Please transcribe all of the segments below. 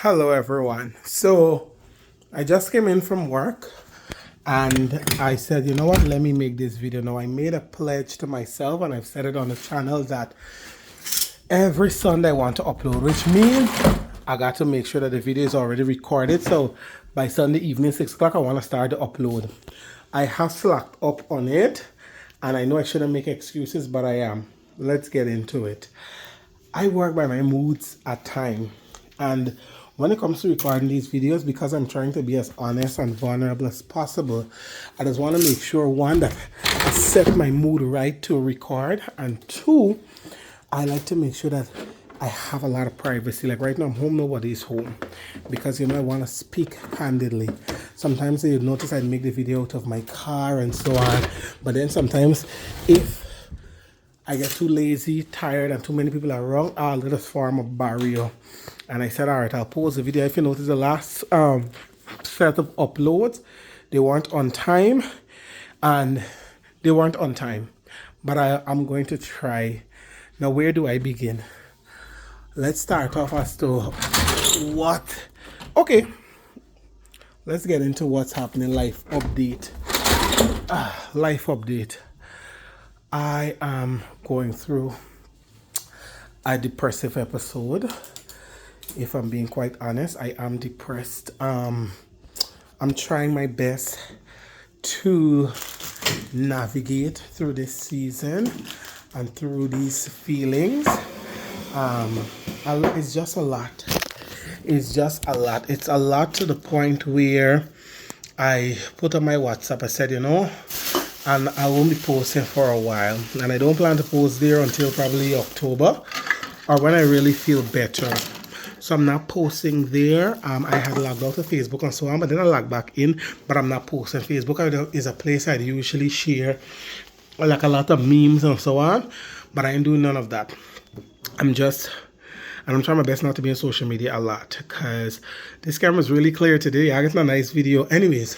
Hello everyone. So I just came in from work and I said, you know what, let me make this video. Now I made a pledge to myself and I've said it on the channel that every Sunday I want to upload, which means I got to make sure that the video is already recorded. So by Sunday evening, 6 o'clock, I want to start the upload. I have slacked up on it and I know I shouldn't make excuses, but I am. Let's get into it. I work by my moods at time, and when it comes to recording these videos, because I'm trying to be as honest and vulnerable as possible, I just want to make sure, one, that I set my mood right to record, and two, I like to make sure that I have a lot of privacy. Like right now I'm home, nobody's home, because I want to speak candidly. Sometimes you notice I make the video out of my car and so on, but then sometimes if I get too lazy, tired, and too many people are around, I'll just form a barrier. And I said, all right, I'll pause the video. If you notice the last set of uploads, they weren't on time, and they weren't on time. But I'm going to try. Now, where do I begin? Let's start off as to what... Okay, let's get into what's happening. Life update. Life update. I am going through a depressive episode. If I'm being quite honest, I am depressed. I'm trying my best to navigate through this season and through these feelings. It's just a lot. It's just a lot. It's a lot to the point where I put on my WhatsApp, I said, and I won't be posting for a while, and I don't plan to post there until probably October or when I really feel better. So I'm not posting there. I had logged out of Facebook and so on, but then I logged back in, but I'm not posting. Facebook is a place I usually share like a lot of memes and so on, but I ain't doing none of that. I'm trying my best not to be on social media a lot, because this camera is really clear today. I got a nice video anyways.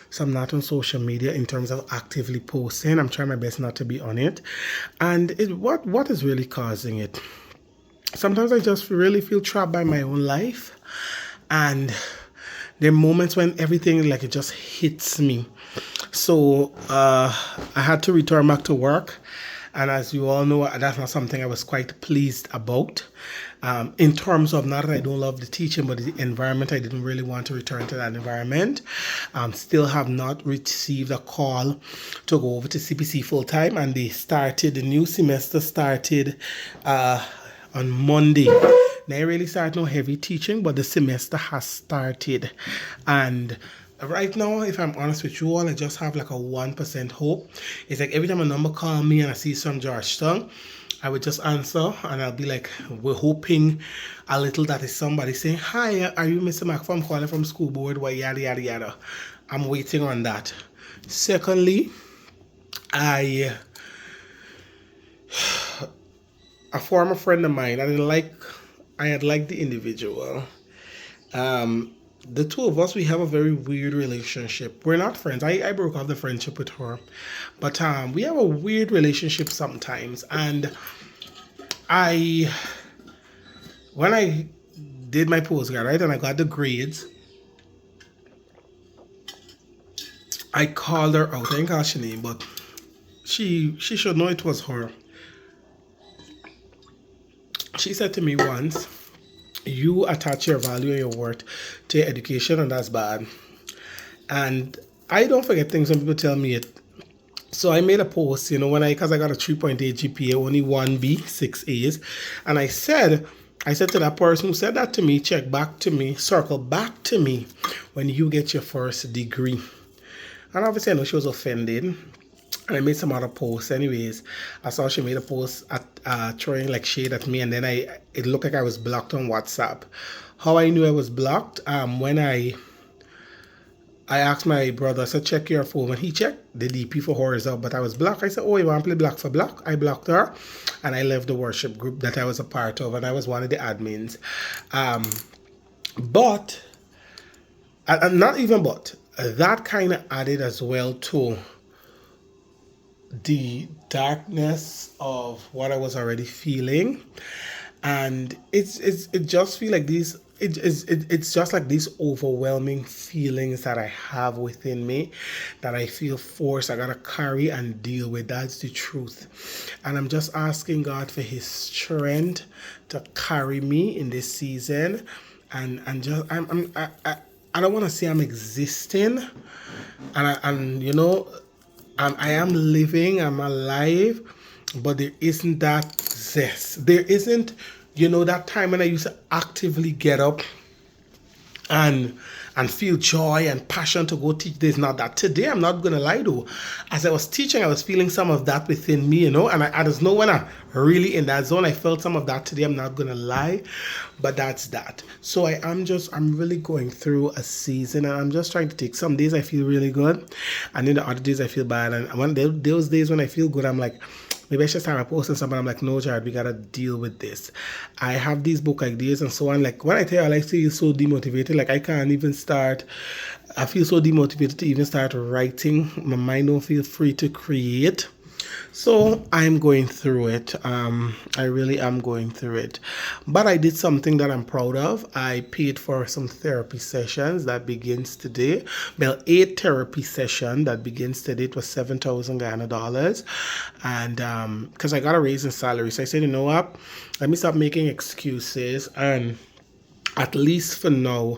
So I'm not on social media in terms of actively posting. I'm trying my best not to be on it. And what is really causing it? Sometimes I just really feel trapped by my own life. And there are moments when everything, like, it just hits me. So I had to return back to work. And as you all know, that's not something I was quite pleased about. In terms of, not that I don't love the teaching, but the environment, I didn't really want to return to that environment. Still have not received a call to go over to CPC full time, and the new semester started on Monday. They really started no heavy teaching, but the semester has started. And right now, if I'm honest with you all, I just have like a 1% hope. It's like every time a number call me and I see some Georgetown, I would just answer and I'll be like, we're hoping a little that is somebody saying, hi, are you Mr. Mac? I'm calling from school board, what yada yada yada. I'm waiting on that. Secondly, a former friend of mine, I had liked the individual. The two of us, we have a very weird relationship. We're not friends. I broke off the friendship with her. But we have a weird relationship sometimes. And when I did my postgrad, right, and I got the grades, I called her out. I didn't call her name, but she should know it was her. She said to me once, you attach your value and your worth to your education, and that's bad. And I don't forget things when people tell me it. So I made a post, because I got a 3.8 GPA, only 1B, 6 A's. And I said to that person who said that to me, check back to me, circle back to me when you get your first degree. And obviously I know she was offended. And I made some other posts. Anyways, I saw she made a post throwing like shade at me, and then it looked like I was blocked on WhatsApp. How I knew I was blocked? When I asked my brother, I said, check your phone. When he checked, the DP for her is up, but I was blocked. I said, oh, you want to play block for block? I blocked her, and I left the worship group that I was a part of, and I was one of the admins. But that kind of added as well to the darkness of what I was already feeling. And it just feel like these it's just like these overwhelming feelings that I have within me that I feel forced I gotta carry and deal with. That's the truth. And I'm just asking God for his strength to carry me in this season. And just I don't want to say I'm existing, and you know, I am living, I'm alive, but there isn't that zest. There isn't, you know, that time when I used to actively get up and feel joy and passion to go teach. There's not that. Today, I'm not gonna lie though. As I was teaching, I was feeling some of that within me, you know, and I just know when I'm really in that zone, I felt some of that today. I'm not gonna lie, but that's that. So I'm really going through a season, and I'm just trying to take. Some days I feel really good, and then the other days I feel bad. And when those days when I feel good, I'm like, maybe I should start posting something. I'm like, no, Jared, we gotta deal with this. I have these book ideas and so on. Like when I tell you, I feel so demotivated. Like I can't even start. I feel so demotivated to even start writing. My mind don't feel free to create. So I'm going through it. I really am going through it. But I did something that I'm proud of. I paid for some therapy sessions that begins today. Well, 8 therapy session that begins today. It was 7,000 Ghana dollars. And because I got a raise in salary. So I said, you know what? Let me stop making excuses, and at least for now,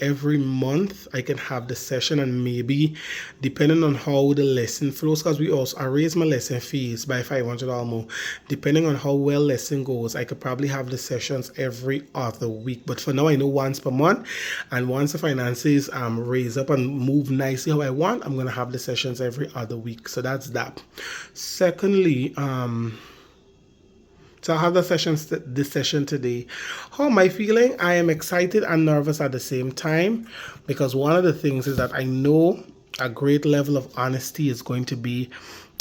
every month I can have the session, and maybe depending on how the lesson flows, because I raise my lesson fees by $500 more. Depending on how well lesson goes, I could probably have the sessions every other week. But for now, I know once per month, and once the finances raise up and move nicely how I want, I'm gonna have the sessions every other week. So that's that. Secondly, so I have this session today. How am I feeling? I am excited and nervous at the same time, because one of the things is that I know a great level of honesty is going to be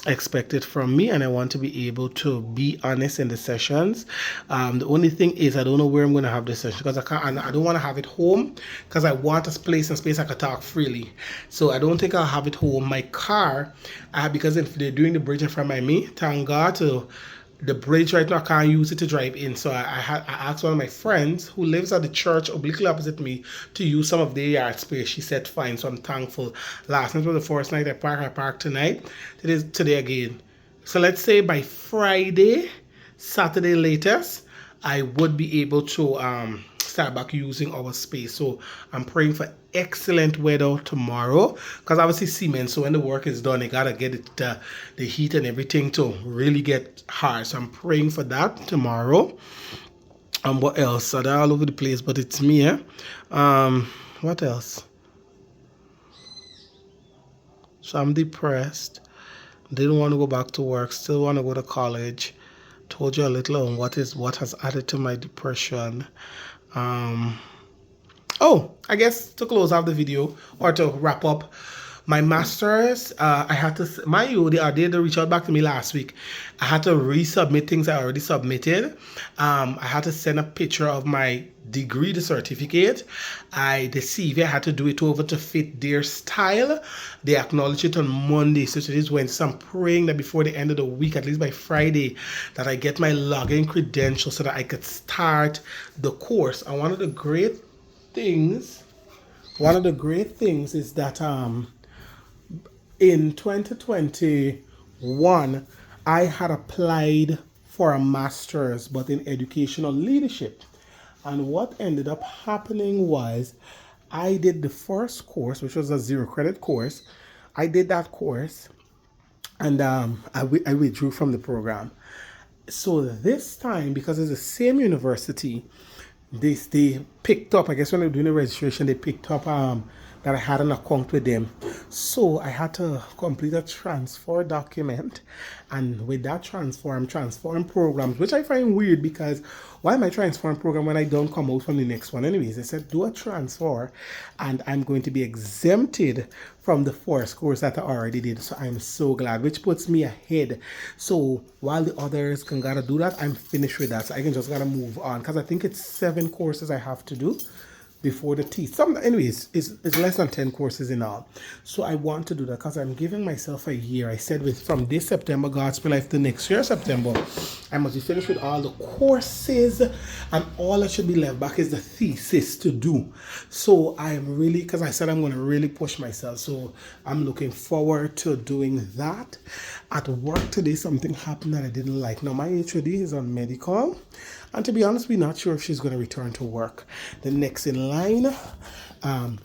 expected from me, and I want to be able to be honest in the sessions. The only thing is I don't know where I'm going to have this session, because I can't, and I don't want to have it home, because I want a place and space I can talk freely. So I don't think I'll have it home. My car, because if they're doing the bridge in front of me, thank God to the bridge right now, I can't use it to drive in. So I asked one of my friends who lives at the church obliquely opposite me to use some of their yard space. She said fine, so I'm thankful. Last night was the first night I parked tonight. Today again. So let's say by Friday, Saturday latest, I would be able to start back using our space. So I'm praying for excellent weather tomorrow, because obviously cement, so when the work is done, they gotta get it the heat and everything to really get hard. So I'm praying for that tomorrow. What else? So they're all over the place, but it's me. What else? So I'm depressed, didn't want to go back to work, still want to go to college. Told you a little on what has added to my depression. Oh, I guess to close out the video, or to wrap up, my masters, I had to, they had to reach out back to me last week. I had to resubmit things I already submitted. I had to send a picture of my degree, the certificate. The CV, I had to do it over to fit their style. They acknowledged it on Monday, so today's Wednesday. So I'm praying that before the end of the week, at least by Friday, that I get my login credentials so that I could start the course. And one of the great things is that in 2021 I had applied for a master's, but in educational leadership. And what ended up happening was I did the first course, which was a 0 credit course. I did that course, and I withdrew from the program. So this time, because it's the same university, they picked up, I guess when they were doing the registration, they picked up that I had an account with them. So I had to complete a transfer document, and with that transfer, I'm transferring programs, which I find weird, because why am I transferring program when I don't come out from the next one? Anyways, they said do a transfer, and I'm going to be exempted from the first course that I already did. So I'm so glad, which puts me ahead. So while the others can gotta do that, I'm finished with that. So I can just gotta move on, because I think it's 7 courses I have to do. before the teeth. Anyways, it's less than 10 courses in all. So I want to do that because I'm giving myself a year. I said from this September, Gospel Life, to next year, September, I must be finished with all the courses, and all that should be left back is the thesis to do. So I am really, because I said I'm going to really push myself. So I'm looking forward to doing that. At work today, something happened that I didn't like. Now, my HOD is on medical. And to be honest, we're not sure if she's going to return to work. The next in line,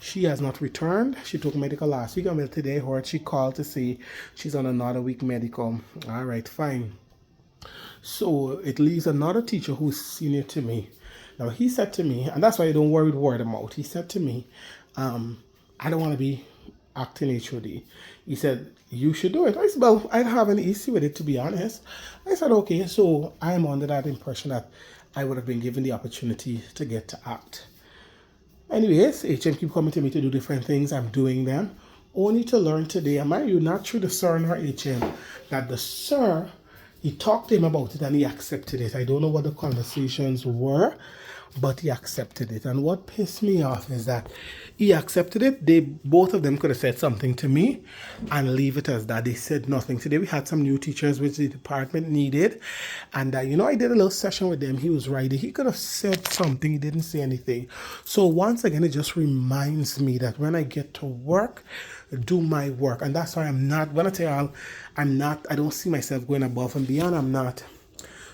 she has not returned. She took medical last week. And today, she called to say she's on another week medical. All right, fine. So it leaves another teacher who's senior to me. Now, he said to me, and that's why I don't worry with word of mouth. He said to me, I don't want to be acting HOD. He said, you should do it. I said, well, I don't have any issue with it, to be honest. I said, okay. So I'm under that impression that I would have been given the opportunity to get to act. Anyways, HM keep coming to me to do different things. I'm doing them. Only to learn today, am I you not through the sir nor HM, that the sir, he talked to him about it and he accepted it. I don't know what the conversations were, but he accepted it. And what pissed me off is that he accepted it. Both of them could have said something to me and leave it as that. They said nothing. Today we had some new teachers which the department needed. And I did a little session with them. He was right. He could have said something. He didn't say anything. So once again, it just reminds me that when I get to work, do my work. And that's why I'm not, when I tell you I don't see myself going above and beyond. I'm not.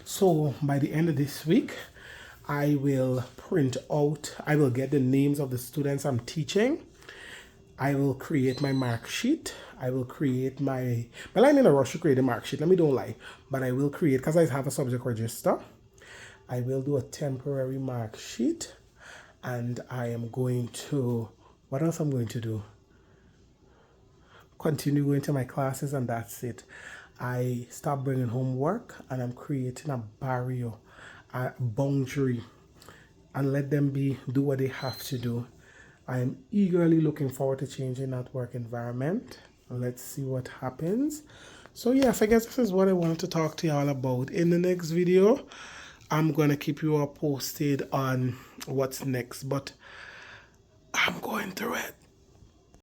So by the end of this week, I will I will get the names of the students I'm teaching. I will create my mark sheet. I will create well, I'm in a rush to create a mark sheet. Let me don't lie. But I will create, because I have a subject register, I will do a temporary mark sheet. And I am going to, what else I'm going to do? Continue going to my classes, and that's it. I stop bringing home work, and I'm creating a barrier, a boundary, and let them do what they have to do. I am eagerly looking forward to changing that work environment. Let's see what happens. So yes, I guess this is what I wanted to talk to y'all about. In the next video, I'm going to keep you all posted on what's next, but I'm going through it.